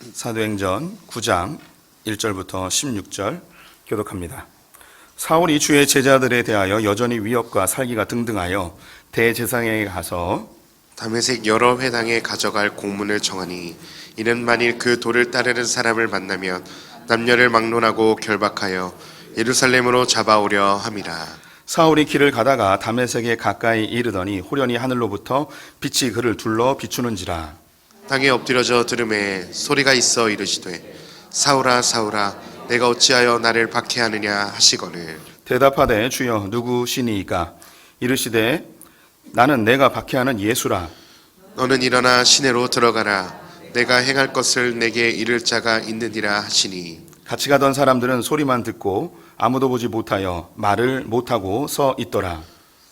사도행전 9장 1절부터 16절 교독합니다. 사울이 주의 제자들에 대하여 여전히 위협과 살기가 등등하여 대제사장에게 가서 다메섹 여러 회당에 가져갈 공문을 정하니 이는 만일 그 도를 따르는 사람을 만나면 남녀를 막론하고 결박하여 예루살렘으로 잡아오려 함이라. 사울이 길을 가다가 다메섹에 가까이 이르더니 호련히 하늘로부터 빛이 그를 둘러 비추는지라. 땅에 엎드려져 들음에 소리가 있어 이르시되 사울아 사울아 내가 어찌하여 나를 박해하느냐 하시거늘 대답하되 주여 누구시니이까? 이르시되 나는 내가 박해하는 예수라. 너는 일어나 시내로 들어가라 내가 행할 것을 내게 이를 자가 있느니라 하시니 같이 가던 사람들은 소리만 듣고 아무도 보지 못하여 말을 못하고 서 있더라.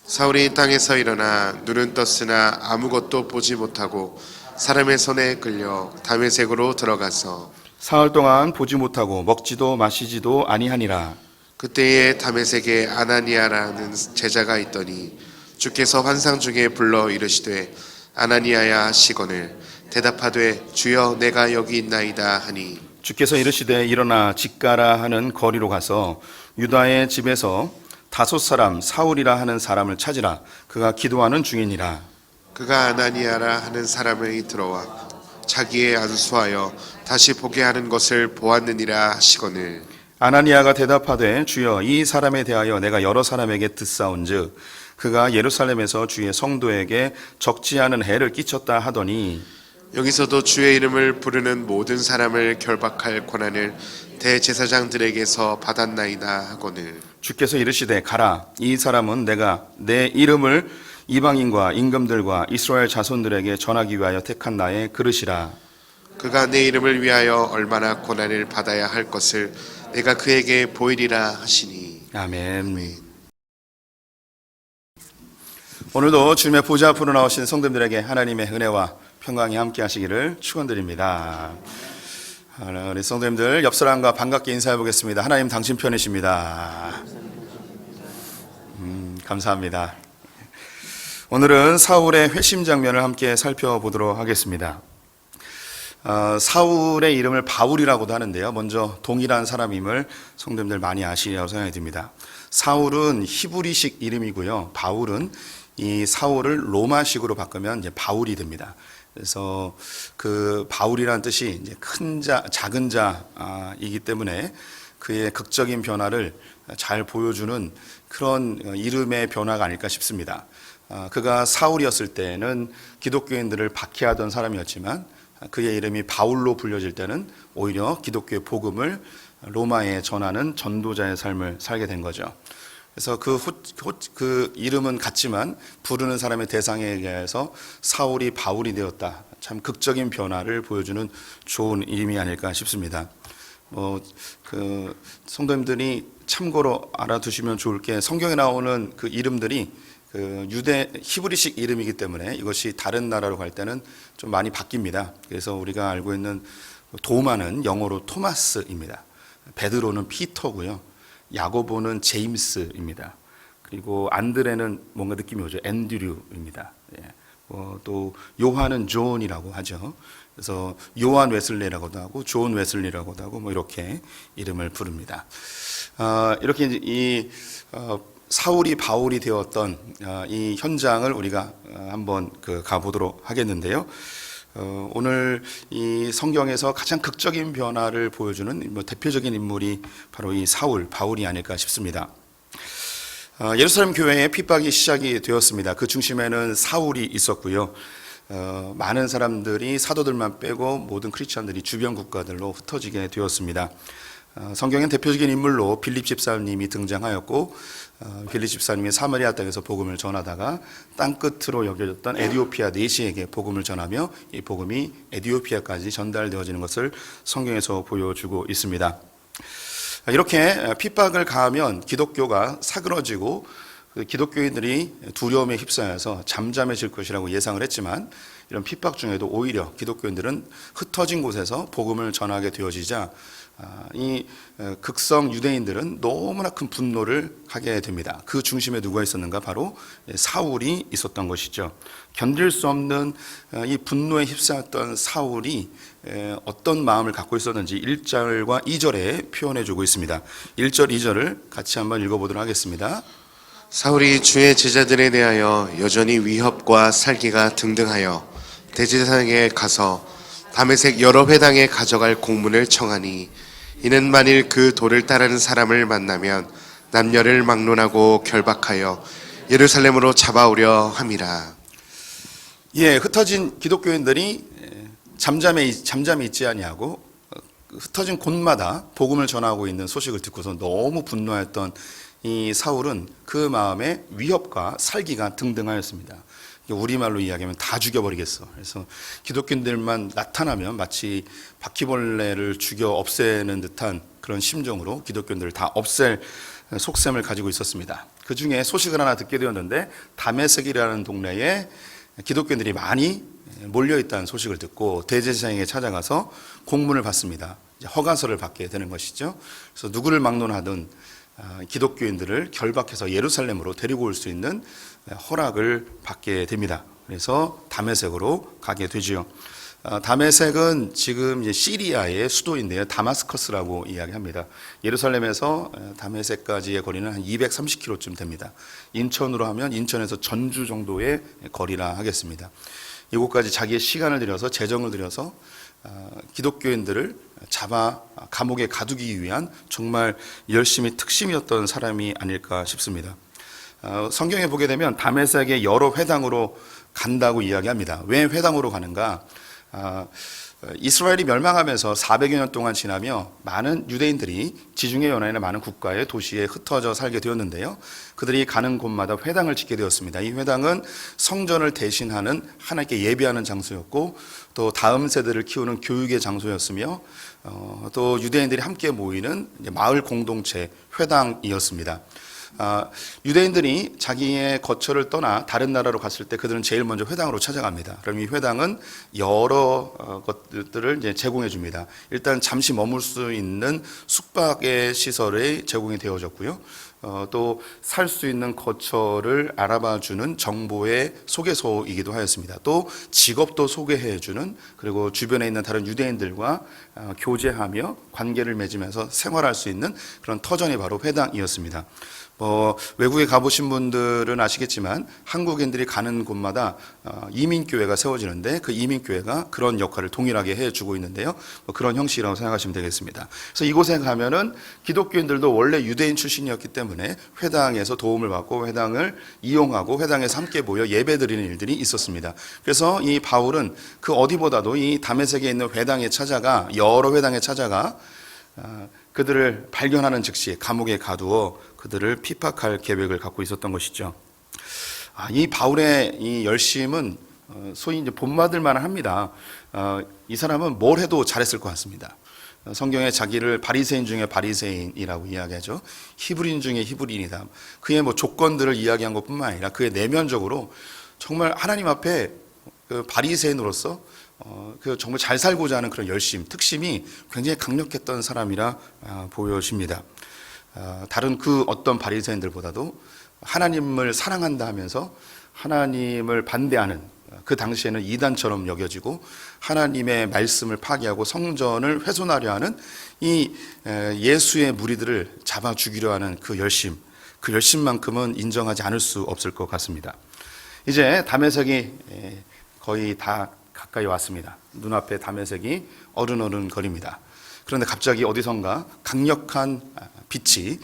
사울이 땅에서 일어나 눈은 떴으나 아무것도 보지 못하고 사람의 손에 끌려 다메섹으로 들어가서 사흘 동안 보지 못하고 먹지도 마시지도 아니하니라. 그때에 다메섹에 아나니아라는 제자가 있더니 주께서 환상 중에 불러 이르시되 아나니아야 하시거늘 대답하되 주여 내가 여기 있나이다 하니 주께서 이르시되 일어나 직가라 하는 거리로 가서 유다의 집에서 5 사울이라 하는 사람을 찾으라. 그가 기도하는 중이니라. 그가 아나니아라 하는 사람이 들어와 자기의 안수하여 다시 보게 하는 것을 보았느니라 하시거늘 아나니아가 대답하되 주여 이 사람에 대하여 내가 여러 사람에게 듣사온즉 그가 예루살렘에서 주의 성도에게 적지 않은 해를 끼쳤다 하더니 여기서도 주의 이름을 부르는 모든 사람을 결박할 권한을 대제사장들에게서 받았나이다 하거늘 주께서 이르시되 가라. 이 사람은 내가 내 이름을 이방인과 임금들과 이스라엘 자손들에게 전하기 위하여 택한 나의 그릇이라. 그가 내 이름을 위하여 얼마나 고난을 받아야 할 것을 내가 그에게 보이리라 하시니 아멘. 오늘도 주님의 보좌 앞으로 나오신 성도들에게 하나님의 은혜와 평강이 함께 하시기를 축원드립니다. 우리 성도님들 옆 사람과 반갑게 인사해 보겠습니다. 하나님 당신 편이십니다. 감사합니다. 오늘은 사울의 회심 장면을 함께 살펴보도록 하겠습니다. 사울의 이름을 바울이라고도 하는데요. 먼저 동일한 사람임을 성도님들 많이 아시리라고 생각이 듭니다. 사울은 히브리식 이름이고요. 바울은 이 사울을 로마식으로 바꾸면 이제 바울이 됩니다. 그래서 그 바울이라는 뜻이 이제 큰 자, 작은 자이기 때문에 그의 극적인 변화를 잘 보여주는 그런 이름의 변화가 아닐까 싶습니다. 그가 사울이었을 때는 기독교인들을 박해하던 사람이었지만 그의 이름이 바울로 불려질 때는 오히려 기독교의 복음을 로마에 전하는 전도자의 삶을 살게 된 거죠. 그래서 그 이름은 같지만 부르는 사람의 대상에 의해서 사울이 바울이 되었다. 참 극적인 변화를 보여주는 좋은 이름이 아닐까 싶습니다. 성도님들이 참고로 알아두시면 좋을 게 성경에 나오는 그 이름들이 그 유대 히브리식 이름이기 때문에 이것이 다른 나라로 갈 때는 좀 많이 바뀝니다. 그래서 우리가 알고 있는 도마는 영어로 토마스입니다. 베드로는 피터고요. 야고보는 제임스입니다. 그리고 안드레는 뭔가 느낌이 오죠. 앤드류입니다. 또 요한은 존이라고 하죠. 그래서 요한 웨슬리라고도 하고 존 웨슬리라고도 하고 뭐 이렇게 이름을 부릅니다. 이렇게 이 사울이 바울이 되었던 이 현장을 우리가 한번 가보도록 하겠는데요. 오늘 이 성경에서 가장 극적인 변화를 보여주는 대표적인 인물이 바로 이 사울, 바울이 아닐까 싶습니다. 예루살렘 교회의 핍박이 시작이 되었습니다. 그 중심에는 사울이 있었고요. 많은 사람들이 사도들만 빼고 모든 크리스천들이 주변 국가들로 흩어지게 되었습니다. 성경엔 대표적인 인물로 빌립 집사님이 등장하였고 빌립 집사님이 사마리아 땅에서 복음을 전하다가 땅끝으로 여겨졌던 에디오피아 내시에게 복음을 전하며 이 복음이 에디오피아까지 전달되어지는 것을 성경에서 보여주고 있습니다. 이렇게 핍박을 가하면 기독교가 사그러지고 기독교인들이 두려움에 휩싸여서 잠잠해질 것이라고 예상을 했지만 이런 핍박 중에도 오히려 기독교인들은 흩어진 곳에서 복음을 전하게 되어지자 이 극성 유대인들은 너무나 큰 분노를 하게 됩니다. 그 중심에 누가 있었는가? 바로 사울이 있었던 것이죠. 견딜 수 없는 이 분노에 휩싸였던 사울이 어떤 마음을 갖고 있었는지 1절과 2절에 표현해 주고 있습니다. 1절, 2절을 같이 한번 읽어보도록 하겠습니다. 사울이 주의 제자들에 대하여 여전히 위협과 살기가 등등하여 대제사장에게 가서 다메섹 여러 회당에 가져갈 공문을 청하니 이는 만일 그 도를 따르는 사람을 만나면 남녀를 막론하고 결박하여 예루살렘으로 잡아오려 함이라. 예, 흩어진 기독교인들이 잠잠히 있지 아니하고 흩어진 곳마다 복음을 전하고 있는 소식을 듣고서 너무 분노했던 이 사울은 그 마음에 위협과 살기가 등등하였습니다. 우리말로 이야기하면 다 죽여버리겠어. 그래서 기독교인들만 나타나면 마치 바퀴벌레를 죽여 없애는 듯한 그런 심정으로 기독교인들을 다 없앨 속셈을 가지고 있었습니다. 그 중에 소식을 하나 듣게 되었는데 다메섹이라는 동네에 기독교인들이 많이 몰려있다는 소식을 듣고 대제사장에게 찾아가서 공문을 받습니다. 이제 허가서를 받게 되는 것이죠. 그래서 누구를 막론하든 기독교인들을 결박해서 예루살렘으로 데리고 올 수 있는 허락을 받게 됩니다. 그래서 다메섹으로 가게 되지요. 다메섹은 지금 이제 시리아의 수도인데요. 다마스커스라고 이야기합니다. 예루살렘에서 다메섹까지의 거리는 한 230km쯤 됩니다. 인천으로 하면 인천에서 전주 정도의 거리라 하겠습니다. 이곳까지 자기의 시간을 들여서 재정을 들여서 기독교인들을 잡아 감옥에 가두기 위한 정말 열심히 특심이었던 사람이 아닐까 싶습니다. 성경에 보게 되면 다메섹의 여러 회당으로 간다고 이야기합니다. 왜 회당으로 가는가? 이스라엘이 멸망하면서 400여 년 동안 지나며 많은 유대인들이 지중해 연안의 많은 국가의 도시에 흩어져 살게 되었는데요. 그들이 가는 곳마다 회당을 짓게 되었습니다. 이 회당은 성전을 대신하는 하나님께 예배하는 장소였고 또 다음 세대를 키우는 교육의 장소였으며 또 유대인들이 함께 모이는 마을 공동체 회당이었습니다. 유대인들이 자기의 거처를 떠나 다른 나라로 갔을 때 그들은 제일 먼저 회당으로 찾아갑니다. 그럼 이 회당은 여러 것들을 이제 제공해 줍니다. 일단 잠시 머물 수 있는 숙박의 시설이 제공이 되어졌고요. 또 살 수 있는 거처를 알아봐 주는 정보의 소개소이기도 하였습니다. 또 직업도 소개해 주는, 그리고 주변에 있는 다른 유대인들과 교제하며 관계를 맺으면서 생활할 수 있는 그런 터전이 바로 회당이었습니다. 외국에 가보신 분들은 아시겠지만 한국인들이 가는 곳마다 이민교회가 세워지는데 그 이민교회가 그런 역할을 동일하게 해주고 있는데요. 그런 형식이라고 생각하시면 되겠습니다. 그래서 이곳에 가면은 기독교인들도 원래 유대인 출신이었기 때문에 회당에서 도움을 받고 회당을 이용하고 회당에서 함께 모여 예배드리는 일들이 있었습니다. 그래서 이 바울은 그 어디보다도 이 다메섹에 있는 회당에 찾아가 여러 회당에 찾아가 그들을 발견하는 즉시 감옥에 가두어 그들을 핍박할 계획을 갖고 있었던 것이죠. 이 바울의 이 열심은 소위 이제 본받을 만합니다. 이 사람은 뭘 해도 잘했을 것 같습니다. 성경에 자기를 바리새인 중에 바리새인이라고 이야기하죠. 히브리인 중에 히브리인이다. 그의 조건들을 이야기한 것뿐만 아니라 그의 내면적으로 정말 하나님 앞에 그 바리새인으로서 정말 잘 살고자 하는 그런 열심, 특심이 굉장히 강력했던 사람이라 보여집니다. 다른 그 어떤 바리새인들보다도 하나님을 사랑한다 하면서 하나님을 반대하는, 그 당시에는 이단처럼 여겨지고 하나님의 말씀을 파괴하고 성전을 훼손하려 하는 이 예수의 무리들을 잡아 죽이려 하는 그 열심만큼은 인정하지 않을 수 없을 것 같습니다. 이제 다메섹이 거의 다 가까이 왔습니다. 눈앞에 다메섹이 어른거립니다. 그런데 갑자기 어디선가 강력한 빛이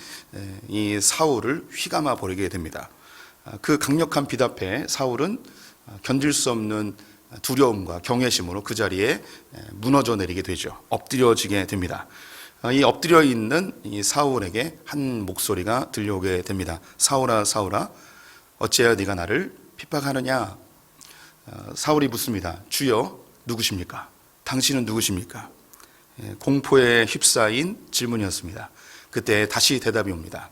이 사울을 휘감아 버리게 됩니다. 그 강력한 빛 앞에 사울은 견딜 수 없는 두려움과 경외심으로 그 자리에 무너져 내리게 되죠. 엎드려지게 됩니다. 이 엎드려 있는 이 사울에게 한 목소리가 들려오게 됩니다. 사울아, 사울아, 어찌하여 네가 나를 핍박하느냐? 사울이 묻습니다. 주여, 누구십니까? 당신은 누구십니까? 공포에 휩싸인 질문이었습니다. 그때 다시 대답이 옵니다.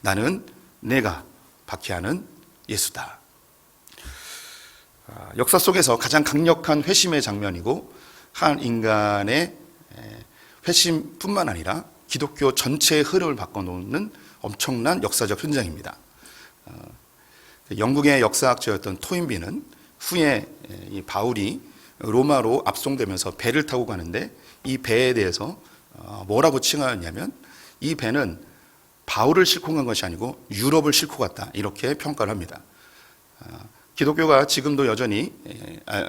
나는 내가 박해하는 예수다. 역사 속에서 가장 강력한 회심의 장면이고 한 인간의 회심뿐만 아니라 기독교 전체의 흐름을 바꿔놓는 엄청난 역사적 현장입니다. 영국의 역사학자였던 토인비는 후에 이 바울이 로마로 압송되면서 배를 타고 가는데 이 배에 대해서 뭐라고 칭하였냐면 이 배는 바울을 싣고 간 것이 아니고 유럽을 싣고 갔다 이렇게 평가를 합니다. 기독교가 지금도 여전히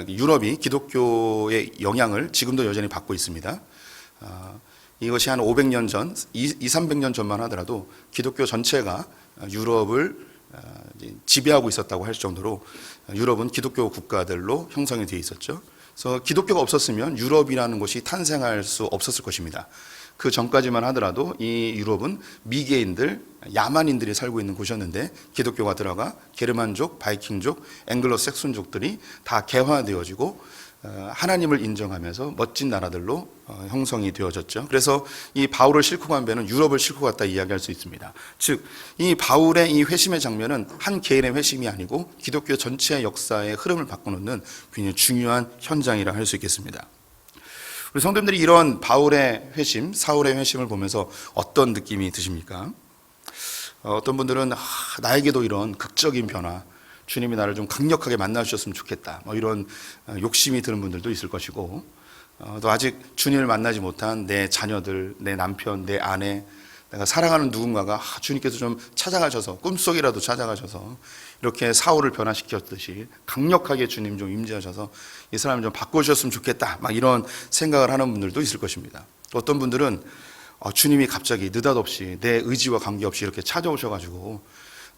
유럽이 기독교의 영향을 지금도 여전히 받고 있습니다. 이것이 한 500년 전, 300년 전만 하더라도 기독교 전체가 유럽을 지배하고 있었다고 할 정도로 유럽은 기독교 국가들로 형성이 되어 있었죠. 그래서 기독교가 없었으면 유럽이라는 곳이 탄생할 수 없었을 것입니다. 그 전까지만 하더라도 이 유럽은 미개인들, 야만인들이 살고 있는 곳이었는데 기독교가 들어가 게르만족, 바이킹족, 앵글로색슨족들이 다 개화되어지고 하나님을 인정하면서 멋진 나라들로 형성이 되어졌죠. 그래서 이 바울을 싣고 간 배는 유럽을 싣고 갔다 이야기할 수 있습니다. 즉, 이 바울의 이 회심의 장면은 한 개인의 회심이 아니고 기독교 전체의 역사의 흐름을 바꿔놓는 굉장히 중요한 현장이라 할 수 있겠습니다. 우리 성도님들이 이런 바울의 회심, 사울의 회심을 보면서 어떤 느낌이 드십니까? 어떤 분들은 나에게도 이런 극적인 변화, 주님이 나를 좀 강력하게 만나주셨으면 좋겠다, 뭐 이런 욕심이 드는 분들도 있을 것이고, 또 아직 주님을 만나지 못한 내 자녀들, 내 남편, 내 아내, 내가 사랑하는 누군가가 주님께서 좀 찾아가셔서, 꿈속이라도 찾아가셔서 이렇게 사울을 변화시켰듯이 강력하게 주님 좀 임재하셔서 이 사람을 좀 바꿔주셨으면 좋겠다, 막 이런 생각을 하는 분들도 있을 것입니다. 어떤 분들은 주님이 갑자기 느닷없이 내 의지와 관계없이 이렇게 찾아오셔가지고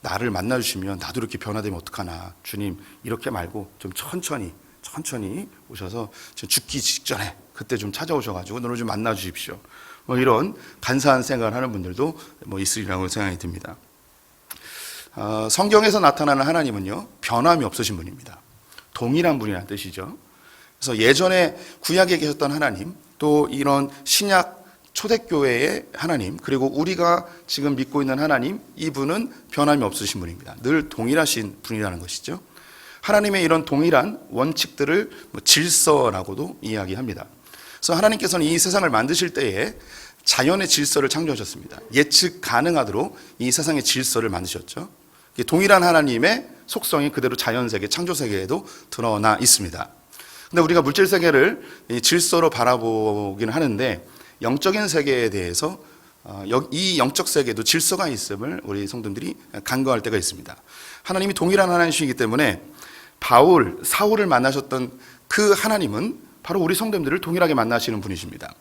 나를 만나주시면 나도 이렇게 변화되면 어떡하나, 주님 이렇게 말고 좀 천천히 오셔서 죽기 직전에 그때 좀 찾아오셔가지고 너를 좀 만나주십시오, 뭐 이런 간사한 생각을 하는 분들도 뭐 있으리라고 생각이 듭니다. 성경에서 나타나는 하나님은요, 변함이 없으신 분입니다. 동일한 분이라는 뜻이죠. 그래서 예전에 구약에 계셨던 하나님, 또 이런 신약 초대교회의 하나님, 그리고 우리가 지금 믿고 있는 하나님, 이분은 변함이 없으신 분입니다. 늘 동일하신 분이라는 것이죠. 하나님의 이런 동일한 원칙들을 질서라고도 이야기합니다. 그래서 하나님께서는 이 세상을 만드실 때에 자연의 질서를 창조하셨습니다. 예측 가능하도록 이 세상의 질서를 만드셨죠. 동일한 하나님의 속성이 그대로 자연세계, 창조세계에도 드러나 있습니다. 근데 우리가 물질세계를 질서로 바라보기는 하는데 영적인 세계에 대해서 이 영적 세계도 질서가 있음을 우리 성도들이 간과할 때가 있습니다. 하나님이 동일한 하나님이시기 때문에 사울을 만나셨던 그 하나님은 바로 우리 성도들을 동일하게 만나시는 분이십니다.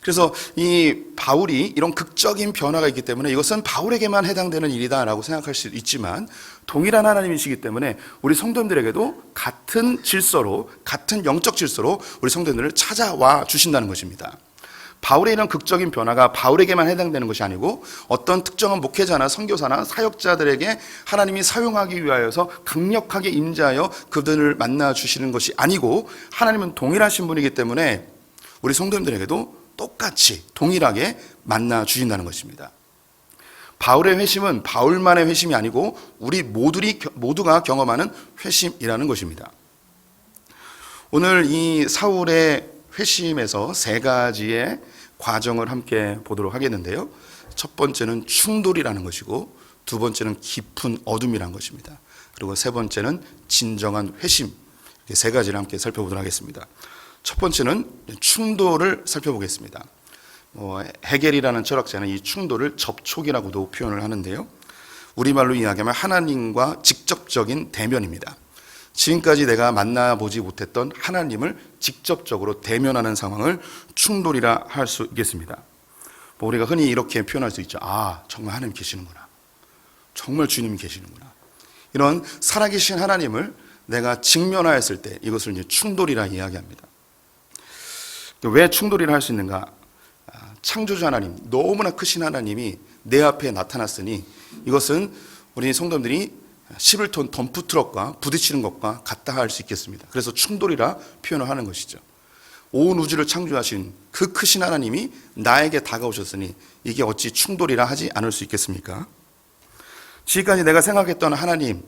그래서 이 바울이 이런 극적인 변화가 있기 때문에 이것은 바울에게만 해당되는 일이다라고 생각할 수 있지만 동일한 하나님이시기 때문에 우리 성도들에게도 같은 질서로, 같은 영적 질서로 우리 성도들을 찾아와 주신다는 것입니다. 바울의 이런 극적인 변화가 바울에게만 해당되는 것이 아니고 어떤 특정한 목회자나 선교사나 사역자들에게 하나님이 사용하기 위하여서 강력하게 임재하여 그들을 만나 주시는 것이 아니고 하나님은 동일하신 분이기 때문에 우리 성도님들에게도 똑같이 동일하게 만나 주신다는 것입니다. 바울의 회심은 바울만의 회심이 아니고 우리 모두가 경험하는 회심이라는 것입니다. 오늘 이 사울의 회심에서 세 가지의 과정을 함께 보도록 하겠는데요. 첫 번째는 충돌이라는 것이고, 두 번째는 깊은 어둠이라는 것입니다. 그리고 세 번째는 진정한 회심, 이렇게 세 가지를 함께 살펴보도록 하겠습니다. 첫 번째는 충돌을 살펴보겠습니다. 헤겔이라는 철학자는 이 충돌을 접촉이라고도 표현을 하는데요. 우리말로 이야기하면 하나님과 직접적인 대면입니다. 지금까지 내가 만나보지 못했던 하나님을 직접적으로 대면하는 상황을 충돌이라 할 수 있겠습니다. 우리가 흔히 이렇게 표현할 수 있죠. 정말 하나님 계시는구나. 정말 주님이 계시는구나. 이런 살아계신 하나님을 내가 직면하였을 때 이것을 이제 충돌이라 이야기합니다. 왜 충돌이라 할 수 있는가? 창조주 하나님, 너무나 크신 하나님이 내 앞에 나타났으니 이것은 우리 성도들이 11톤 덤프트럭과 부딪히는 것과 같다 할 수 있겠습니다. 그래서 충돌이라 표현을 하는 것이죠. 온 우주를 창조하신 그 크신 하나님이 나에게 다가오셨으니 이게 어찌 충돌이라 하지 않을 수 있겠습니까? 지금까지 내가 생각했던 하나님,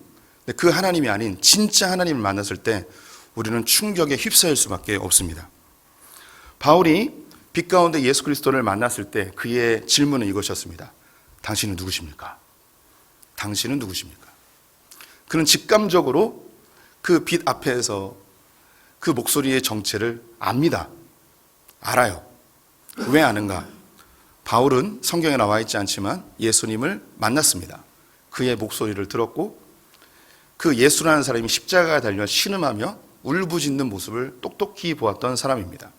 근데 그 하나님이 아닌 진짜 하나님을 만났을 때 우리는 충격에 휩싸일 수밖에 없습니다. 바울이 빛 가운데 예수 그리스도를 만났을 때 그의 질문은 이것이었습니다. 당신은 누구십니까? 당신은 누구십니까? 그는 직감적으로 그 빛 앞에서 그 목소리의 정체를 압니다. 알아요. 왜 아는가? 바울은 성경에 나와 있지 않지만 예수님을 만났습니다. 그의 목소리를 들었고 그 예수라는 사람이 십자가에 달려 신음하며 울부짖는 모습을 똑똑히 보았던 사람입니다.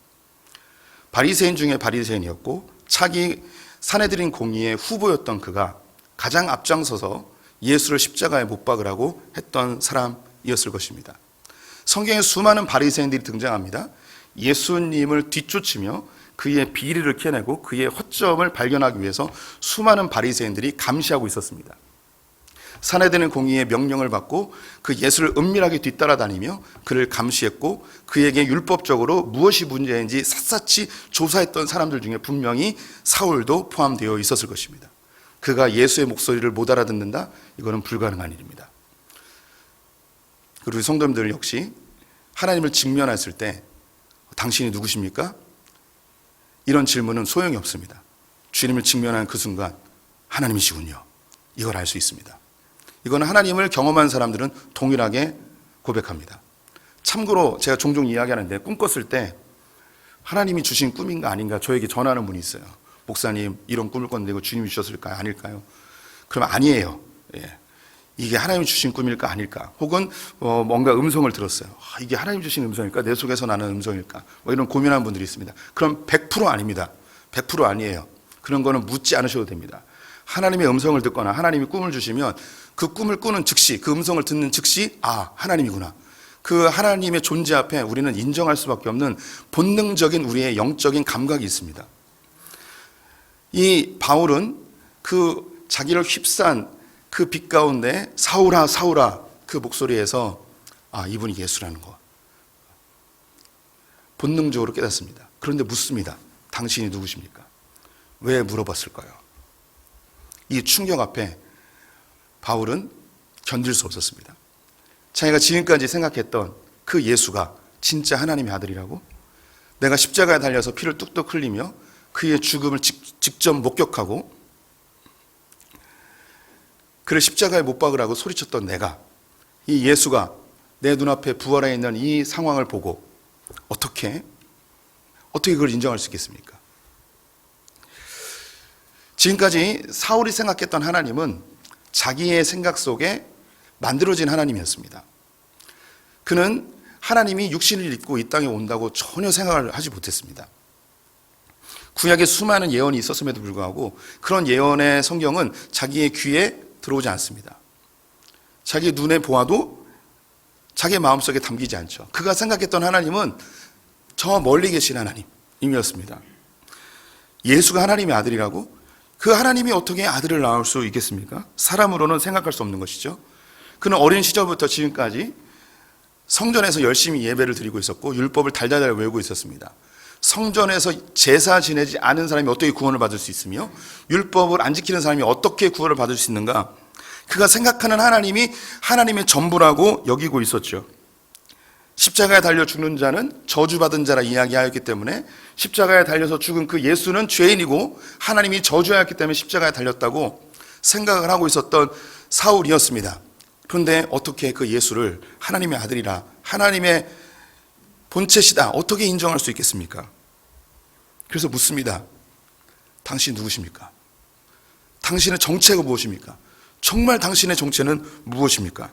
바리새인 중에 바리새인이었고 차기 산헤드린 공의의 후보였던 그가 가장 앞장서서 예수를 십자가에 못 박으라고 했던 사람이었을 것입니다. 성경에 수많은 바리새인들이 등장합니다. 예수님을 뒤쫓으며 그의 비리를 캐내고 그의 허점을 발견하기 위해서 수많은 바리새인들이 감시하고 있었습니다. 산헤드린 공의의 명령을 받고 그 예수를 은밀하게 뒤따라다니며 그를 감시했고 그에게 율법적으로 무엇이 문제인지 샅샅이 조사했던 사람들 중에 분명히 사울도 포함되어 있었을 것입니다. 그가 예수의 목소리를 못 알아듣는다? 이거는 불가능한 일입니다. 그리고 성도님들 역시 하나님을 직면했을 때 당신이 누구십니까? 이런 질문은 소용이 없습니다. 주님을 직면한 그 순간 하나님이시군요. 이걸 알 수 있습니다. 이거는 하나님을 경험한 사람들은 동일하게 고백합니다. 참고로 제가 종종 이야기하는데 꿈 꿨을 때 하나님이 주신 꿈인가 아닌가 저에게 전하는 분이 있어요. 목사님 이런 꿈을 꿨는데 이거 주님이 주셨을까요? 아닐까요? 그럼 아니에요. 예. 이게 하나님이 주신 꿈일까 아닐까? 혹은 뭔가 음성을 들었어요. 이게 하나님 주신 음성일까? 내 속에서 나는 음성일까? 이런 고민하는 분들이 있습니다. 그럼 100% 아닙니다. 100% 아니에요. 그런 거는 묻지 않으셔도 됩니다. 하나님의 음성을 듣거나 하나님이 꿈을 주시면 그 꿈을 꾸는 즉시, 그 음성을 듣는 즉시 하나님이구나. 그 하나님의 존재 앞에 우리는 인정할 수밖에 없는 본능적인 우리의 영적인 감각이 있습니다. 이 바울은 그 자기를 휩싼 그 빛 가운데 사울아 사울아 그 목소리에서 이분이 예수라는 거 본능적으로 깨닫습니다. 그런데 묻습니다. 당신이 누구십니까? 왜 물어봤을까요? 이 충격 앞에 바울은 견딜 수 없었습니다. 자기가 지금까지 생각했던 그 예수가 진짜 하나님의 아들이라고? 내가 십자가에 달려서 피를 뚝뚝 흘리며 그의 죽음을 직접 목격하고 그를 십자가에 못 박으라고 소리쳤던 내가 이 예수가 내 눈앞에 부활해 있는 이 상황을 보고 어떻게 그걸 인정할 수 있겠습니까? 지금까지 사울이 생각했던 하나님은 자기의 생각 속에 만들어진 하나님이었습니다. 그는 하나님이 육신을 입고 이 땅에 온다고 전혀 생각을 하지 못했습니다. 구약에 수많은 예언이 있었음에도 불구하고 그런 예언의 성경은 자기의 귀에 들어오지 않습니다. 자기 눈에 보아도 자기 마음속에 담기지 않죠. 그가 생각했던 하나님은 저 멀리 계신 하나님이었습니다. 예수가 하나님의 아들이라고? 그 하나님이 어떻게 아들을 낳을 수 있겠습니까? 사람으로는 생각할 수 없는 것이죠. 그는 어린 시절부터 지금까지 성전에서 열심히 예배를 드리고 있었고 율법을 달달달 외우고 있었습니다. 성전에서 제사 지내지 않은 사람이 어떻게 구원을 받을 수 있으며 율법을 안 지키는 사람이 어떻게 구원을 받을 수 있는가? 그가 생각하는 하나님이 하나님의 전부라고 여기고 있었죠. 십자가에 달려 죽는 자는 저주받은 자라 이야기하였기 때문에 십자가에 달려서 죽은 그 예수는 죄인이고 하나님이 저주하였기 때문에 십자가에 달렸다고 생각을 하고 있었던 사울이었습니다. 그런데 어떻게 그 예수를 하나님의 아들이라 하나님의 본체시다 어떻게 인정할 수 있겠습니까? 그래서 묻습니다. 당신 누구십니까? 당신의 정체가 무엇입니까? 정말 당신의 정체는 무엇입니까?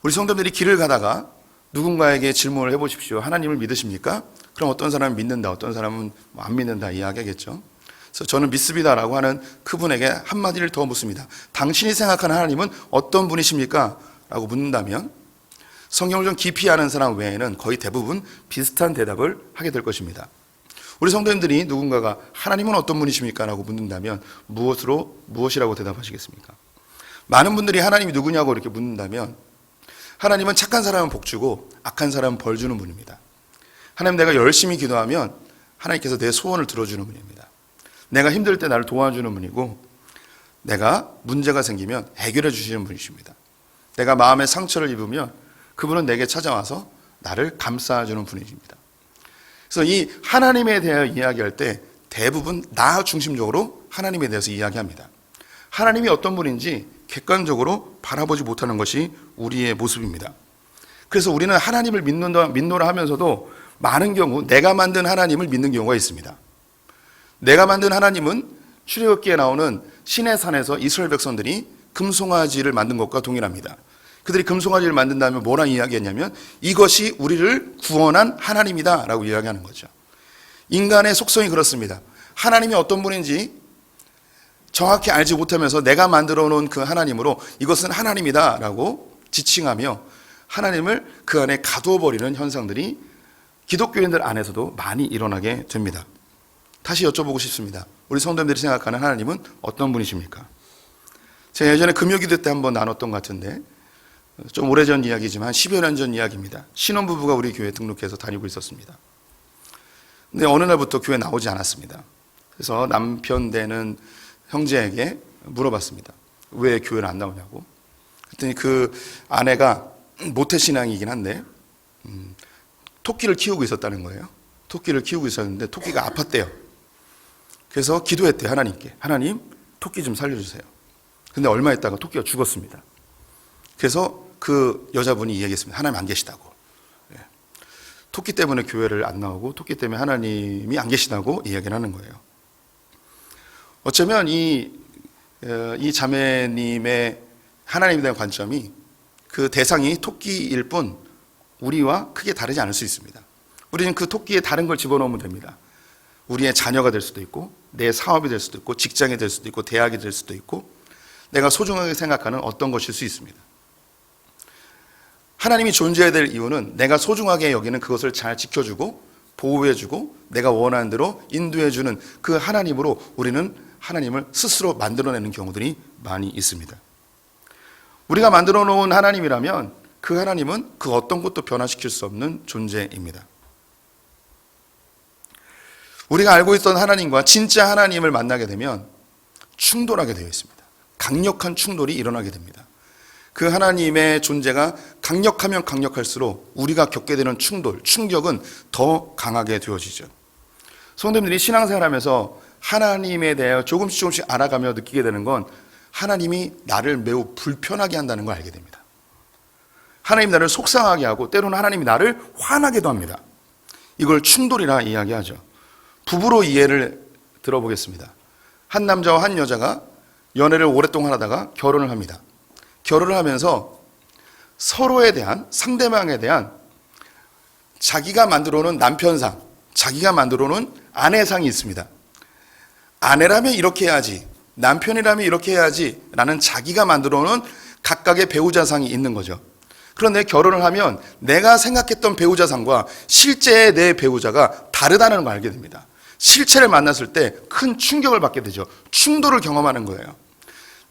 우리 성도들이 길을 가다가 누군가에게 질문을 해보십시오. 하나님을 믿으십니까? 그럼 어떤 사람은 믿는다, 어떤 사람은 안 믿는다 이야기하겠죠. 그래서 저는 믿습니다라고 하는 그분에게 한마디를 더 묻습니다. 당신이 생각하는 하나님은 어떤 분이십니까? 라고 묻는다면 성경을 좀 깊이 아는 사람 외에는 거의 대부분 비슷한 대답을 하게 될 것입니다. 우리 성도님들이 누군가가 하나님은 어떤 분이십니까? 라고 묻는다면 무엇이라고 대답하시겠습니까? 많은 분들이 하나님이 누구냐고 이렇게 묻는다면 하나님은 착한 사람은 복 주고 악한 사람은 벌 주는 분입니다. 하나님 내가 열심히 기도하면 하나님께서 내 소원을 들어주는 분입니다. 내가 힘들 때 나를 도와주는 분이고 내가 문제가 생기면 해결해 주시는 분이십니다. 내가 마음의 상처를 입으면 그분은 내게 찾아와서 나를 감싸주는 분이십니다. 그래서 이 하나님에 대하여 이야기할 때 대부분 나 중심적으로 하나님에 대해서 이야기합니다. 하나님이 어떤 분인지 객관적으로 바라보지 못하는 것이 우리의 모습입니다. 그래서 우리는 하나님을 믿노라 하면서도 많은 경우 내가 만든 하나님을 믿는 경우가 있습니다. 내가 만든 하나님은 출애굽기에 나오는 신의 산에서 이스라엘 백성들이 금송아지를 만든 것과 동일합니다. 그들이 금송아지를 만든 다음에 뭐라 이야기했냐면 이것이 우리를 구원한 하나님이다 라고 이야기하는 거죠. 인간의 속성이 그렇습니다. 하나님이 어떤 분인지 정확히 알지 못하면서 내가 만들어 놓은 그 하나님으로 이것은 하나님이다 라고 지칭하며 하나님을 그 안에 가두어버리는 현상들이 기독교인들 안에서도 많이 일어나게 됩니다. 다시 여쭤보고 싶습니다. 우리 성도님들이 생각하는 하나님은 어떤 분이십니까? 제가 예전에 금요기도 때 한번 나눴던 것 같은데 좀 오래전 이야기지만 10여 년 전 이야기입니다. 신혼부부가 우리 교회에 등록해서 다니고 있었습니다. 근데 어느 날부터 교회에 나오지 않았습니다. 그래서 남편 되는 형제에게 물어봤습니다. 왜 교회를 안 나오냐고. 그랬더니 그 아내가 모태신앙이긴 한데 토끼를 키우고 있었다는 거예요. 토끼를 키우고 있었는데 토끼가 아팠대요. 그래서 기도했대요. 하나님께. 하나님, 토끼 좀 살려주세요. 근데 얼마 있다가 토끼가 죽었습니다. 그래서 그 여자분이 이야기했습니다. 하나님 안 계시다고. 토끼 때문에 교회를 안 나오고 토끼 때문에 하나님이 안 계시다고 이야기를 하는 거예요. 어쩌면 이 자매님의 하나님에 대한 관점이 그 대상이 토끼일 뿐 우리와 크게 다르지 않을 수 있습니다. 우리는 그 토끼에 다른 걸 집어넣으면 됩니다. 우리의 자녀가 될 수도 있고 내 사업이 될 수도 있고 직장이 될 수도 있고 대학이 될 수도 있고 내가 소중하게 생각하는 어떤 것일 수 있습니다. 하나님이 존재해야 될 이유는 내가 소중하게 여기는 그것을 잘 지켜주고 보호해주고 내가 원하는 대로 인도해주는 그 하나님으로 우리는 하나님을 스스로 만들어내는 경우들이 많이 있습니다. 우리가 만들어 놓은 하나님이라면 그 하나님은 그 어떤 것도 변화시킬 수 없는 존재입니다. 우리가 알고 있던 하나님과 진짜 하나님을 만나게 되면 충돌하게 되어 있습니다. 강력한 충돌이 일어나게 됩니다. 그 하나님의 존재가 강력하면 강력할수록 우리가 겪게 되는 충돌, 충격은 더 강하게 되어지죠. 성도님들이 신앙생활하면서 하나님에 대해 조금씩 알아가며 느끼게 되는 건 하나님이 나를 매우 불편하게 한다는 걸 알게 됩니다. 하나님 나를 속상하게 하고 때로는 하나님이 나를 화나게도 합니다. 이걸 충돌이라 이야기하죠. 부부로 이해를 들어보겠습니다. 한 남자와 한 여자가 연애를 오랫동안 하다가 결혼을 합니다. 결혼을 하면서 서로에 대한 상대방에 대한 자기가 만들어 놓은 남편상, 자기가 만들어 놓은 아내상이 있습니다. 아내라면 이렇게 해야지, 남편이라면 이렇게 해야지 라는 자기가 만들어 놓은 각각의 배우자상이 있는 거죠. 그런데 결혼을 하면 내가 생각했던 배우자상과 실제의 내 배우자가 다르다는 걸 알게 됩니다. 실체를 만났을 때 큰 충격을 받게 되죠. 충돌을 경험하는 거예요.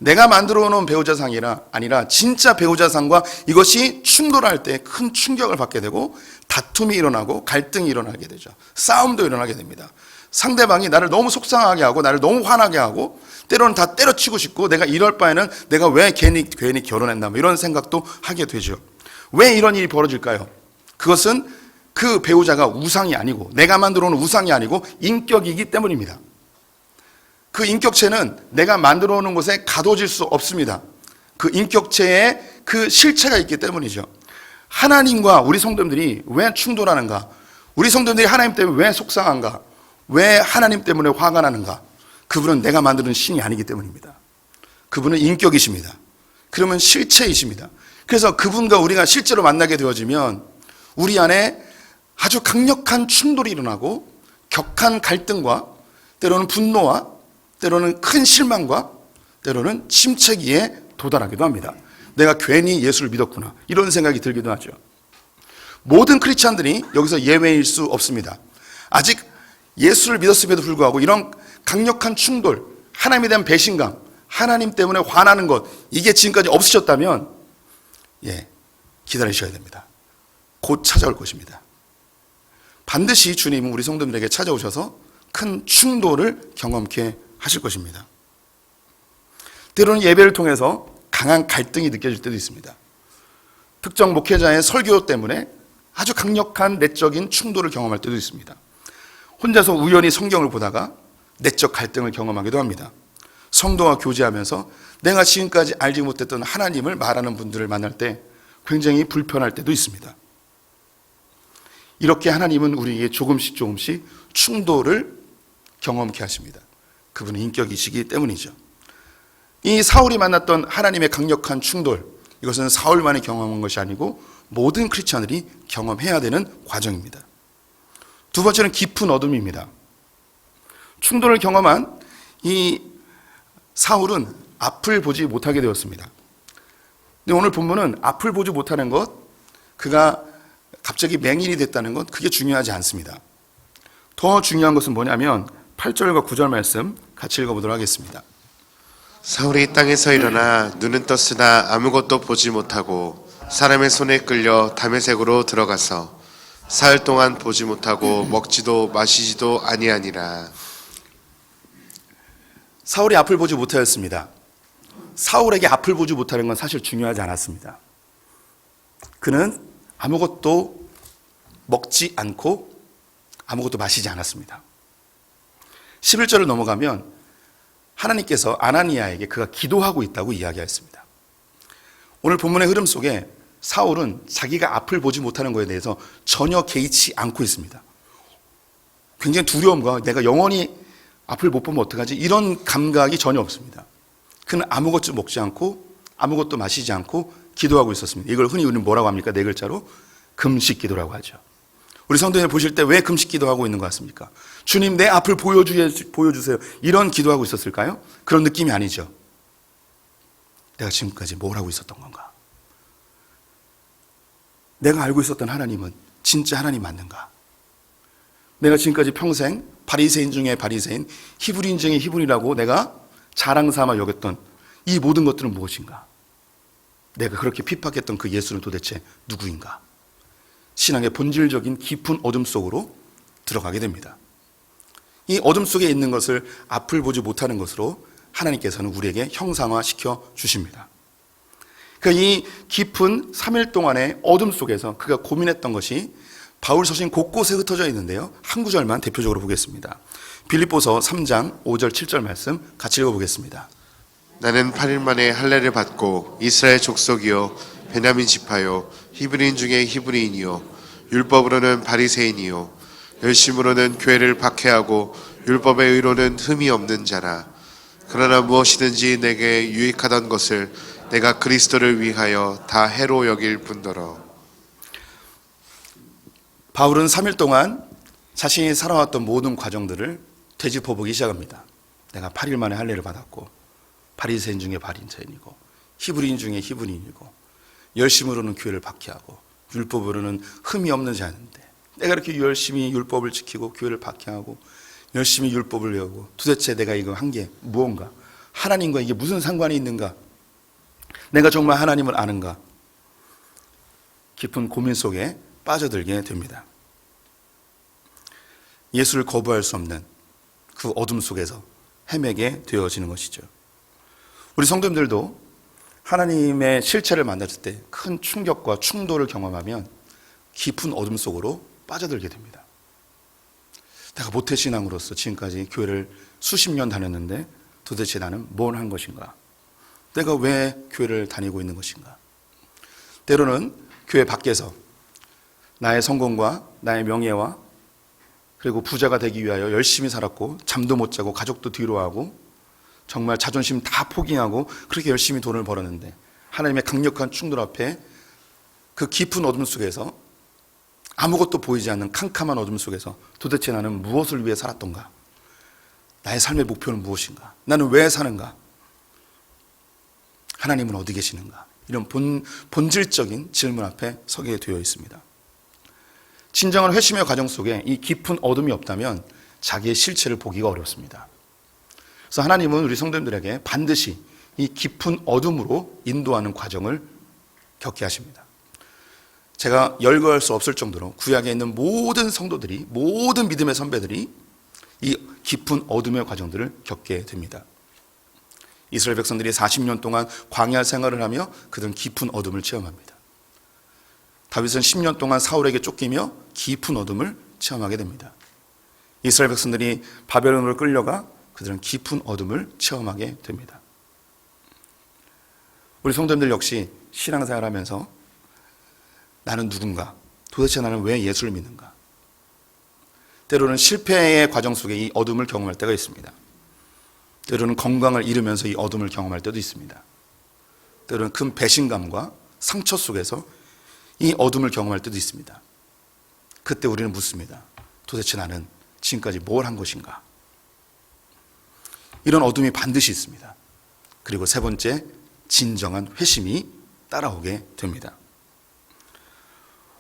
내가 만들어 놓은 배우자상이라 아니라 진짜 배우자상과 이것이 충돌할 때 큰 충격을 받게 되고 다툼이 일어나고 갈등이 일어나게 되죠. 싸움도 일어나게 됩니다. 상대방이 나를 너무 속상하게 하고 나를 너무 화나게 하고 때로는 다 때려치고 싶고 내가 이럴 바에는 내가 왜 괜히 결혼했나 뭐 이런 생각도 하게 되죠. 왜 이런 일이 벌어질까요? 그것은 그 배우자가 우상이 아니고 내가 만들어 놓은 우상이 아니고 인격이기 때문입니다. 그 인격체는 내가 만들어 놓은 곳에 가둬질 수 없습니다. 그 인격체에 그 실체가 있기 때문이죠. 하나님과 우리 성도님들이 왜 충돌하는가? 우리 성도님들이 하나님 때문에 왜 속상한가? 왜 하나님 때문에 화가 나는가? 그분은 내가 만드는 신이 아니기 때문입니다. 그분은 인격이십니다. 그러면 실체이십니다. 그래서 그분과 우리가 실제로 만나게 되어지면 우리 안에 아주 강력한 충돌이 일어나고 격한 갈등과 때로는 분노와 때로는 큰 실망과 때로는 침체기에 도달하기도 합니다. 내가 괜히 예수를 믿었구나 이런 생각이 들기도 하죠. 모든 크리스찬들이 여기서 예외일 수 없습니다. 아직 예수를 믿었음에도 불구하고 이런 강력한 충돌, 하나님에 대한 배신감, 하나님 때문에 화나는 것 이게 지금까지 없으셨다면 기다리셔야 됩니다. 곧 찾아올 것입니다. 반드시 주님은 우리 성도들에게 찾아오셔서 큰 충돌을 경험케 하실 것입니다. 때로는 예배를 통해서 강한 갈등이 느껴질 때도 있습니다. 특정 목회자의 설교 때문에 아주 강력한 내적인 충돌을 경험할 때도 있습니다. 혼자서 우연히 성경을 보다가 내적 갈등을 경험하기도 합니다. 성도와 교제하면서 내가 지금까지 알지 못했던 하나님을 말하는 분들을 만날 때 굉장히 불편할 때도 있습니다. 이렇게 하나님은 우리에게 조금씩 충돌을 경험케 하십니다. 그분은 인격이시기 때문이죠. 이 사울이 만났던 하나님의 강력한 충돌, 이것은 사울만이 경험한 것이 아니고 모든 크리스찬들이 경험해야 되는 과정입니다. 두 번째는 깊은 어둠입니다. 충돌을 경험한 이 사울은 앞을 보지 못하게 되었습니다. 근데 오늘 본문은 앞을 보지 못하는 것, 그가 갑자기 맹인이 됐다는 것, 그게 중요하지 않습니다. 더 중요한 것은 뭐냐면 8절과 9절 말씀 같이 읽어보도록 하겠습니다. 사울이 땅에서 일어나 눈은 떴으나 아무것도 보지 못하고 사람의 손에 끌려 다메섹으로 들어가서 사흘 동안 보지 못하고 먹지도 마시지도 아니하니라. 사울이 앞을 보지 못하였습니다. 사울에게 앞을 보지 못하는 건 사실 중요하지 않았습니다. 그는 아무것도 먹지 않고 아무것도 마시지 않았습니다. 11절을 넘어가면 하나님께서 아나니아에게 그가 기도하고 있다고 이야기했습니다. 오늘 본문의 흐름 속에 사울은 자기가 앞을 보지 못하는 것에 대해서 전혀 개의치 않고 있습니다. 굉장히 두려움과 내가 영원히 앞을 못 보면 어떡하지? 이런 감각이 전혀 없습니다. 그는 아무것도 먹지 않고 아무것도 마시지 않고 기도하고 있었습니다. 이걸 흔히 우리는 뭐라고 합니까? 네 글자로 금식 기도라고 하죠. 우리 성도님들 보실 때 왜 금식 기도하고 있는 것 같습니까? 주님 내 앞을 보여주세요. 이런 기도하고 있었을까요? 그런 느낌이 아니죠. 내가 지금까지 뭘 하고 있었던 건가? 내가 알고 있었던 하나님은 진짜 하나님 맞는가? 내가 지금까지 평생 바리새인 중에 바리새인, 히브리인 중에 히브리라고 내가 자랑삼아 여겼던 이 모든 것들은 무엇인가? 내가 그렇게 핍박했던 그 예수는 도대체 누구인가? 신앙의 본질적인 깊은 어둠 속으로 들어가게 됩니다. 이 어둠 속에 있는 것을 앞을 보지 못하는 것으로 하나님께서는 우리에게 형상화시켜 주십니다. 그러니까 이 깊은 3일 동안의 어둠 속에서 그가 고민했던 것이 바울 서신 곳곳에 흩어져 있는데요. 한 구절만 대표적으로 보겠습니다. 빌립보서 3장 5절 7절 말씀 같이 읽어보겠습니다. 나는 8일 만에 할례를 받고 이스라엘 족속이요 베냐민 지파요 히브리인 중에 히브리인이요 율법으로는 바리새인이요 열심으로는 교회를 박해하고 율법의 의로는 흠이 없는 자라. 그러나 무엇이든지 내게 유익하던 것을 내가 그리스도를 위하여 다 해로 여길 뿐더러. 바울은 3일 동안 자신이 살아왔던 모든 과정들을 되짚어보기 시작합니다. 내가 8일 만에 할례를 받았고 바리새인 중에 바리새인이고 히브리인 중에 히브리인이고 열심으로는 교회를 박해하고 율법으로는 흠이 없는 자였는데 내가 이렇게 열심히 율법을 지키고 교회를 박해하고 열심히 율법을 외우고 도대체 내가 이거 한 게 무언가? 하나님과 이게 무슨 상관이 있는가? 내가 정말 하나님을 아는가? 깊은 고민 속에 빠져들게 됩니다. 예수를 거부할 수 없는 그 어둠 속에서 헤매게 되어지는 것이죠. 우리 성도님들도 하나님의 실체를 만났을 때 큰 충격과 충돌을 경험하면 깊은 어둠 속으로 빠져들게 됩니다. 내가 모태신앙으로서 지금까지 교회를 수십 년 다녔는데 도대체 나는 뭘 한 것인가? 내가 왜 교회를 다니고 있는 것인가? 때로는 교회 밖에서 나의 성공과 나의 명예와 그리고 부자가 되기 위하여 열심히 살았고 잠도 못 자고 가족도 뒤로하고 정말 자존심 다 포기하고 그렇게 열심히 돈을 벌었는데 하나님의 강력한 충돌 앞에 그 깊은 어둠 속에서 아무것도 보이지 않는 캄캄한 어둠 속에서 도대체 나는 무엇을 위해 살았던가? 나의 삶의 목표는 무엇인가? 나는 왜 사는가? 하나님은 어디 계시는가? 이런 본질적인 질문 앞에 서게 되어 있습니다. 진정한 회심의 과정 속에 이 깊은 어둠이 없다면 자기의 실체를 보기가 어렵습니다. 그래서 하나님은 우리 성도님들에게 반드시 이 깊은 어둠으로 인도하는 과정을 겪게 하십니다. 제가 열거할 수 없을 정도로 구약에 있는 모든 성도들이, 모든 믿음의 선배들이 이 깊은 어둠의 과정들을 겪게 됩니다. 이스라엘 백성들이 40년 동안 광야 생활을 하며 그들은 깊은 어둠을 체험합니다. 다윗은 10년 동안 사울에게 쫓기며 깊은 어둠을 체험하게 됩니다. 이스라엘 백성들이 바벨론으로 끌려가 그들은 깊은 어둠을 체험하게 됩니다. 우리 성도님들 역시 신앙생활하면서 나는 누군가, 도대체 나는 왜 예수를 믿는가? 때로는 실패의 과정 속에 이 어둠을 경험할 때가 있습니다. 때로는 건강을 잃으면서 이 어둠을 경험할 때도 있습니다. 때로는 큰 배신감과 상처 속에서 이 어둠을 경험할 때도 있습니다. 그때 우리는 묻습니다. 도대체 나는 지금까지 뭘 한 것인가? 이런 어둠이 반드시 있습니다. 그리고 세 번째, 진정한 회심이 따라오게 됩니다.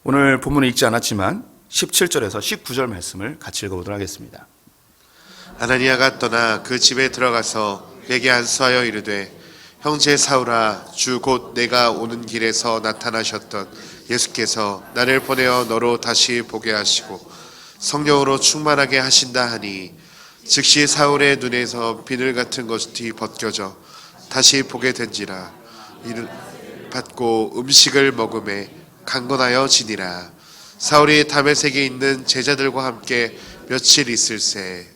오늘 본문을 읽지 않았지만 17절에서 19절 말씀을 같이 읽어보도록 하겠습니다. 아나니아가 떠나 그 집에 들어가서 내게 안수하여 이르되 형제 사울아, 주 곧 내가 오는 길에서 나타나셨던 예수께서 나를 보내어 너로 다시 보게 하시고 성령으로 충만하게 하신다 하니 즉시 사울의 눈에서 비늘 같은 것이 벗겨져 다시 보게 된지라. 이를 받고 음식을 먹음에 강건하여 지니라. 사울이 다메섹에 있는 제자들과 함께 며칠 있을새.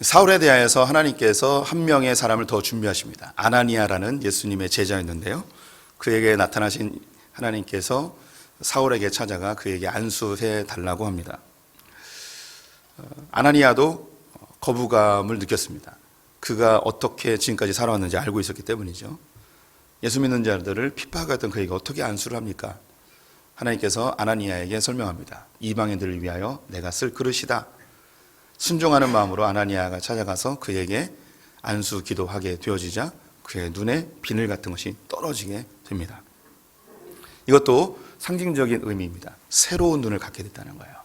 사울에 대하여서 하나님께서 한 명의 사람을 더 준비하십니다. 아나니아라는 예수님의 제자였는데요. 그에게 나타나신 하나님께서 사울에게 찾아가 그에게 안수해 달라고 합니다. 아나니아도 거부감을 느꼈습니다. 그가 어떻게 지금까지 살아왔는지 알고 있었기 때문이죠. 예수 믿는 자들을 핍박하던 그에게 어떻게 안수를 합니까? 하나님께서 아나니아에게 설명합니다. 이방인들을 위하여 내가 쓸 그릇이다. 순종하는 마음으로 아나니아가 찾아가서 그에게 안수 기도하게 되어지자 그의 눈에 비늘 같은 것이 떨어지게 됩니다. 이것도 상징적인 의미입니다. 새로운 눈을 갖게 됐다는 거예요.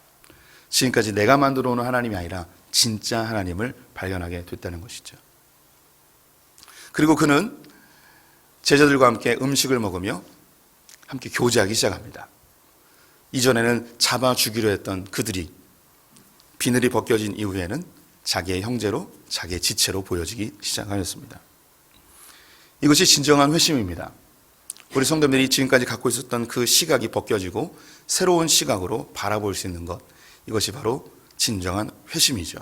지금까지 내가 만들어 오는 하나님이 아니라 진짜 하나님을 발견하게 됐다는 것이죠. 그리고 그는 제자들과 함께 음식을 먹으며 함께 교제하기 시작합니다. 이전에는 잡아 죽이려 했던 그들이 비늘이 벗겨진 이후에는 자기의 형제로, 자기의 지체로 보여지기 시작하였습니다. 이것이 진정한 회심입니다. 우리 성도들이 지금까지 갖고 있었던 그 시각이 벗겨지고 새로운 시각으로 바라볼 수 있는 것, 이것이 바로 진정한 회심이죠.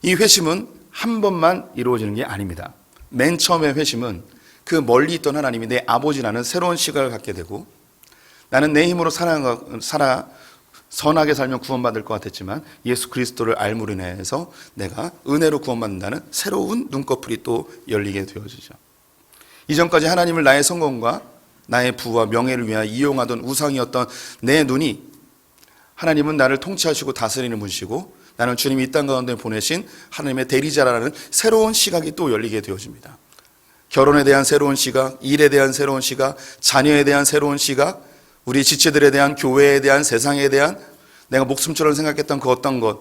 이 회심은 한 번만 이루어지는 게 아닙니다. 맨 처음의 회심은 그 멀리 있던 하나님이 내 아버지라는 새로운 시각을 갖게 되고 나는 내 힘으로 살아 선하게 살면 구원받을 것 같았지만 예수 그리스도를 알므로 인해서 내가 은혜로 구원받는다는 새로운 눈꺼풀이 또 열리게 되어지죠. 이전까지 하나님을 나의 성공과 나의 부와 명예를 위하여 이용하던 우상이었던 내 눈이 하나님은 나를 통치하시고 다스리는 분이시고 나는 주님이 이 땅 가운데 보내신 하나님의 대리자라는 새로운 시각이 또 열리게 되어집니다. 결혼에 대한 새로운 시각, 일에 대한 새로운 시각, 자녀에 대한 새로운 시각, 우리 지체들에 대한, 교회에 대한, 세상에 대한 내가 목숨처럼 생각했던 그 어떤 것,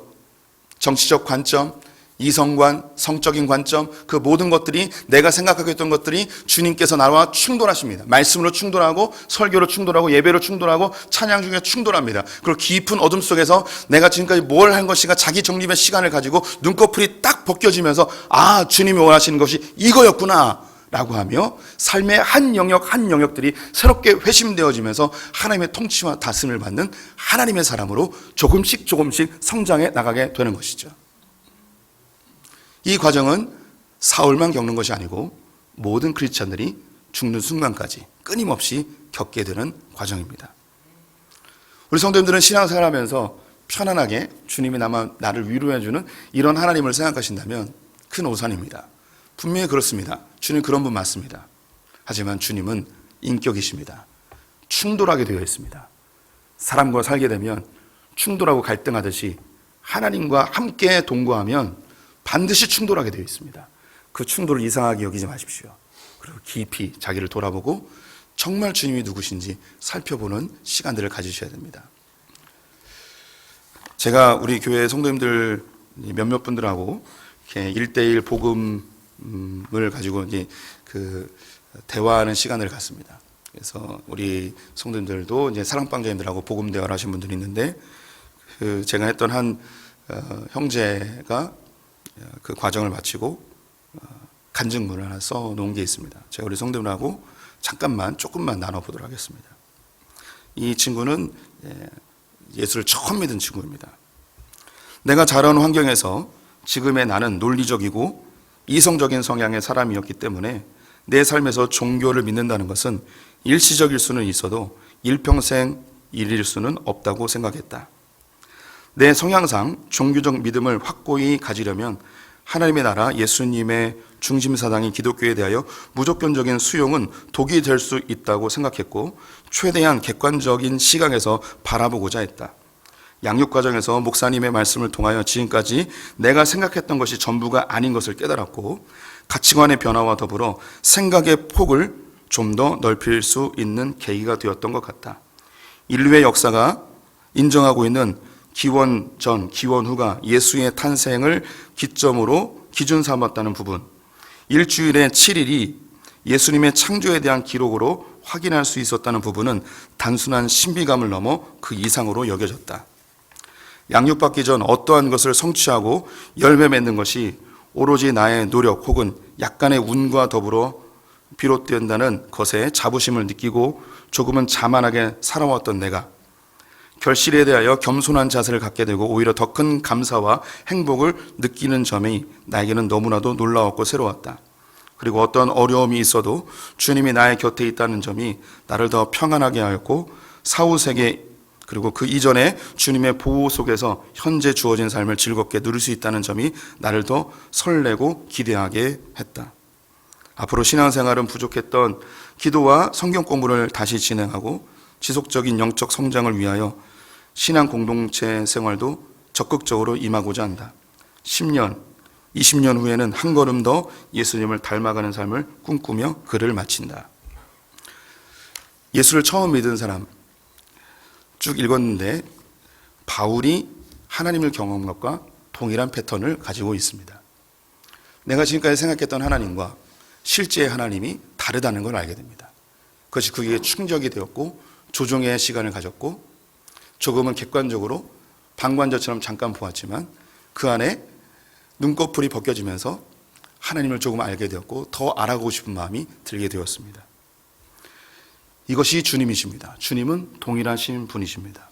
정치적 관점, 이성관, 성적인 관점, 그 모든 것들이 내가 생각하고 있던 것들이 주님께서 나와 충돌하십니다. 말씀으로 충돌하고 설교로 충돌하고 예배로 충돌하고 찬양 중에 충돌합니다. 그리고 깊은 어둠 속에서 내가 지금까지 뭘 한 것인가 자기 정립의 시간을 가지고 눈꺼풀이 딱 벗겨지면서 아, 주님이 원하시는 것이 이거였구나 라고 하며 삶의 한 영역 한 영역들이 새롭게 회심되어지면서 하나님의 통치와 다스림을 받는 하나님의 사람으로 조금씩 성장해 나가게 되는 것이죠. 이 과정은 사울만 겪는 것이 아니고 모든 크리스찬들이 죽는 순간까지 끊임없이 겪게 되는 과정입니다. 우리 성도님들은 신앙생활하면서 편안하게 주님이 나를 위로해주는 이런 하나님을 생각하신다면 큰 오산입니다. 분명히 그렇습니다. 주님 그런 분 맞습니다. 하지만 주님은 인격이십니다. 충돌하게 되어 있습니다. 사람과 살게 되면 충돌하고 갈등하듯이 하나님과 함께 동거하면 반드시 충돌하게 되어 있습니다. 그 충돌을 이상하게 여기지 마십시오. 그리고 깊이 자기를 돌아보고 정말 주님이 누구신지 살펴보는 시간들을 가지셔야 됩니다. 제가 우리 교회 성도님들 몇몇 분들하고 이렇게 1대1 복음을 가지고 이제 그 대화하는 시간을 갖습니다. 그래서 우리 성도님들도 이제 사랑방자님들하고 복음 대화를 하신 분들이 있는데 그 제가 했던 한 형제가 그 과정을 마치고 간증문을 하나 써 놓은 게 있습니다. 제가 우리 성도님하고 조금만 나눠보도록 하겠습니다. 이 친구는 예수를 처음 믿은 친구입니다. 내가 자라온 환경에서 지금의 나는 논리적이고 이성적인 성향의 사람이었기 때문에 내 삶에서 종교를 믿는다는 것은 일시적일 수는 있어도 일평생 일일 수는 없다고 생각했다. 내 성향상 종교적 믿음을 확고히 가지려면 하나님의 나라 예수님의 중심사상인 기독교에 대하여 무조건적인 수용은 독이 될 수 있다고 생각했고 최대한 객관적인 시각에서 바라보고자 했다. 양육 과정에서 목사님의 말씀을 통하여 지금까지 내가 생각했던 것이 전부가 아닌 것을 깨달았고 가치관의 변화와 더불어 생각의 폭을 좀 더 넓힐 수 있는 계기가 되었던 것 같다. 인류의 역사가 인정하고 있는 기원 전, 기원 후가 예수의 탄생을 기점으로 기준 삼았다는 부분, 일주일에 7일이 예수님의 창조에 대한 기록으로 확인할 수 있었다는 부분은 단순한 신비감을 넘어 그 이상으로 여겨졌다. 양육받기 전 어떠한 것을 성취하고 열매 맺는 것이 오로지 나의 노력 혹은 약간의 운과 더불어 비롯된다는 것에 자부심을 느끼고 조금은 자만하게 살아왔던 내가 결실에 대하여 겸손한 자세를 갖게 되고 오히려 더 큰 감사와 행복을 느끼는 점이 나에게는 너무나도 놀라웠고 새로웠다. 그리고 어떤 어려움이 있어도 주님이 나의 곁에 있다는 점이 나를 더 평안하게 하였고 사후세계 그리고 그 이전에 주님의 보호 속에서 현재 주어진 삶을 즐겁게 누릴 수 있다는 점이 나를 더 설레고 기대하게 했다. 앞으로 신앙생활은 부족했던 기도와 성경 공부를 다시 진행하고 지속적인 영적 성장을 위하여 신앙 공동체 생활도 적극적으로 임하고자 한다. 10년, 20년 후에는 한 걸음 더 예수님을 닮아가는 삶을 꿈꾸며 글을 마친다. 예수를 처음 믿은 사람 쭉 읽었는데 바울이 하나님을 경험한 것과 동일한 패턴을 가지고 있습니다. 내가 지금까지 생각했던 하나님과 실제의 하나님이 다르다는 걸 알게 됩니다. 그것이 그에게 충격이 되었고 조정의 시간을 가졌고 조금은 객관적으로 방관자처럼 잠깐 보았지만 그 안에 눈꺼풀이 벗겨지면서 하나님을 조금 알게 되었고 더 알아가고 싶은 마음이 들게 되었습니다. 이것이 주님이십니다. 주님은 동일하신 분이십니다.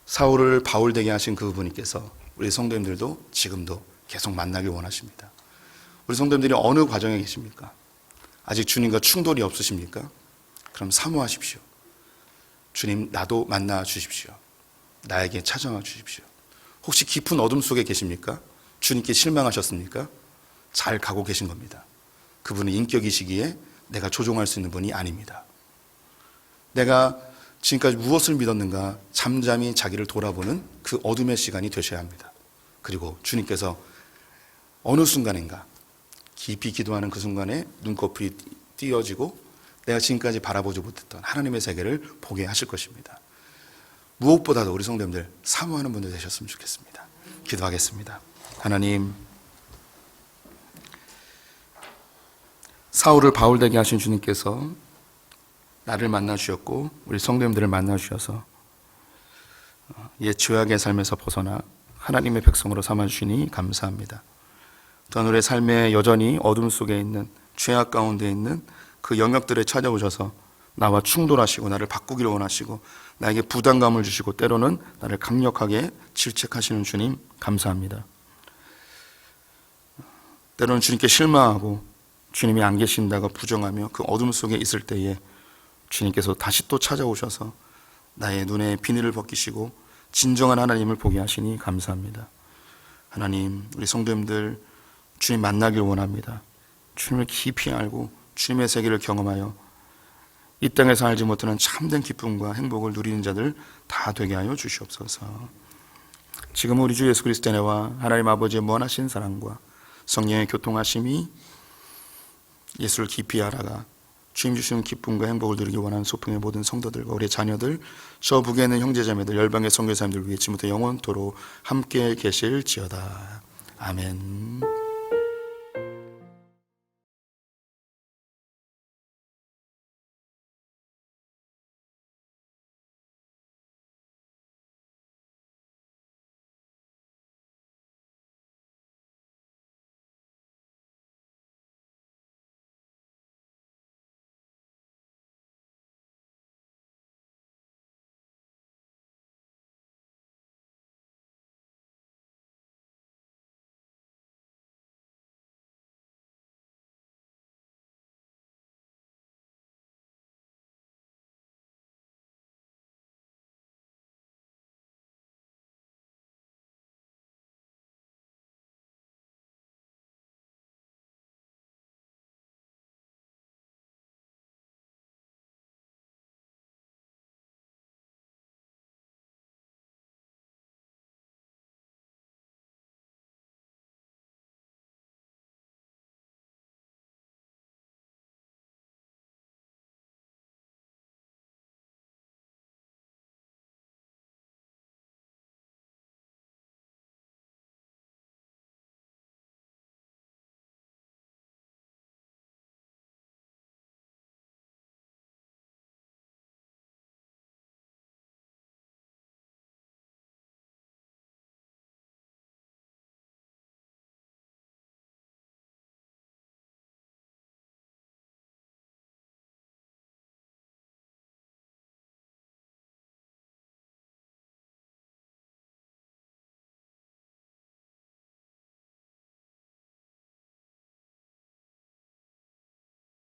사울을 바울 되게 하신 그 분께서 우리 성도님들도 지금도 계속 만나길 원하십니다. 우리 성도님들이 어느 과정에 계십니까? 아직 주님과 충돌이 없으십니까? 그럼 사모하십시오. 주님, 나도 만나 주십시오. 나에게 찾아와 주십시오. 혹시 깊은 어둠 속에 계십니까? 주님께 실망하셨습니까? 잘 가고 계신 겁니다. 그분은 인격이시기에 내가 조종할 수 있는 분이 아닙니다. 내가 지금까지 무엇을 믿었는가 잠잠히 자기를 돌아보는 그 어둠의 시간이 되셔야 합니다. 그리고 주님께서 어느 순간인가 깊이 기도하는 그 순간에 눈꺼풀이 띄어지고 내가 지금까지 바라보지 못했던 하나님의 세계를 보게 하실 것입니다. 무엇보다도 우리 성도님들 사모하는 분들 되셨으면 좋겠습니다. 기도하겠습니다. 하나님, 사울을 바울 되게 하신 주님께서 나를 만나 주셨고 우리 성도님들을 만나 주셔서 옛 죄악의 삶에서 벗어나 하나님의 백성으로 삼아 주시니 감사합니다. 또한 우리의 삶에 여전히 어둠 속에 있는 죄악 가운데 있는 그 영역들에 찾아오셔서 나와 충돌하시고 나를 바꾸기를 원하시고 나에게 부담감을 주시고 때로는 나를 강력하게 질책하시는 주님 감사합니다. 때로는 주님께 실망하고 주님이 안 계신다고 부정하며 그 어둠 속에 있을 때에 주님께서 다시 또 찾아오셔서 나의 눈에 비늘을 벗기시고 진정한 하나님을 보게 하시니 감사합니다. 하나님, 우리 성도님들 주님 만나길 원합니다. 주님을 깊이 알고 주님의 세계를 경험하여 이 땅에서 알지 못하는 참된 기쁨과 행복을 누리는 자들 다 되게 하여 주시옵소서. 지금 우리 주 예수 그리스도의 은혜와 하나님 아버지의 무한하신 사랑과 성령의 교통하심이 예수를 깊이 알아가 주님 주시는 기쁨과 행복을 누리기 원하는 소풍의 모든 성도들과 우리 자녀들, 저 북에 있는 형제자매들, 열방의 선교사님들 위해 지금부터 영원토록 함께 계실지어다. 아멘.